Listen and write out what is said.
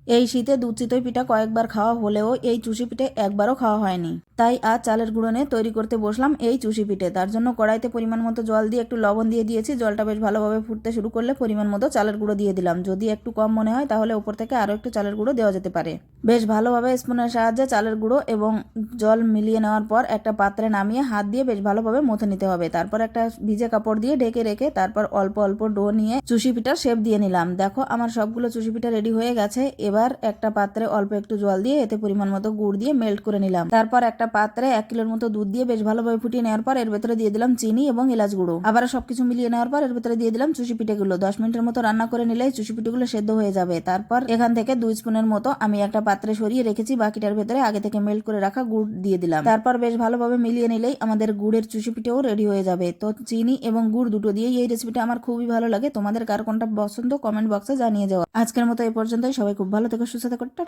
এই শীতে দুধ চিতই পিঠা কয়েকবার খাওয়া হলেও এই চুষি পিঠে একবারও খাওয়া হয়নি। তাই আজ চালের গুঁড়ো নিয়ে তৈরি করতে বসলাম এই চুষি পিঠে। তার জন্য কড়াইতে পরিমাণ মতো জল দিয়ে একটু লবণ দিয়ে দিয়েছি। জলটা বেশ ভালোভাবে ফুটতে শুরু করলে পরিমাণ মতো চালের গুঁড়ো দিয়ে দিলাম। যদি একটু কম মনে হয় তাহলে উপর থেকে আরও একটু চালের গুঁড়ো দেওয়া যেতে পারে। বেশ ভালোভাবে স্পুনের সাহায্যে চালের গুঁড়ো এবং জল মিলিয়ে নেওয়ার পর একটা পাত্রে নামিয়ে হাত দিয়ে বেশ ভালোভাবে মথে নিতে হবে। তারপর একটা ভিজে কাপড় দিয়ে ঢেকে রেখে তারপর অল্প অল্প ডো নিয়ে চুষি পিঠার শেপ দিয়ে নিলাম। দেখো আমার সবগুলো চুষি পিঠা রেডি হয়ে গেছে। এবার একটা পাত্রে অল্প একটু জল দিয়ে এতে পরিমাণ মতো গুড় দিয়ে মেল্ট করে নিলাম। তারপর একটা পাত্রে 1 কিলোর মতো দুধ দিয়ে বেশ ভালোভাবে ফুটিয়ে নেওয়ার পর এর ভেতরে দিয়ে দিলাম চিনি এবং এলাচ গুঁড়ো। আবার সবকিছু মিলিয়ে নেওয়ার পর এর ভেতরে দিয়ে দিলাম চুষি পিঠেগুলো। 10 মিনিটের মতো রান্না করে নিলেই চুষি পিঠেগুলো সেদ্ধ হয়ে যাবে। তারপর এখান থেকে 2 স্পুনের মতো আমি একটা পাত্রে সরিয়ে রেখেছি। বাকিটার ভেতরে আগে থেকে মেল্ট করে রাখা গুড় দিয়ে দিলাম। তারপর বেশ ভালোভাবে মিলিয়ে নিলেই আমাদের গুড়ের চুষি পিঠেও রেডি হয়ে যাবে। তো চিনি এবং গুড় দুটো দিয়েই এই রেসিপিটা আমার খুবই ভালো লাগে। তোমাদের কার কোনটা পছন্দ কমেন্ট বক্সে জানিয়ে যাও। আজকের মতো এই পর্যন্তই। সবাই খুব ভালো থেকো, সুস্থ থেকো, টাটা।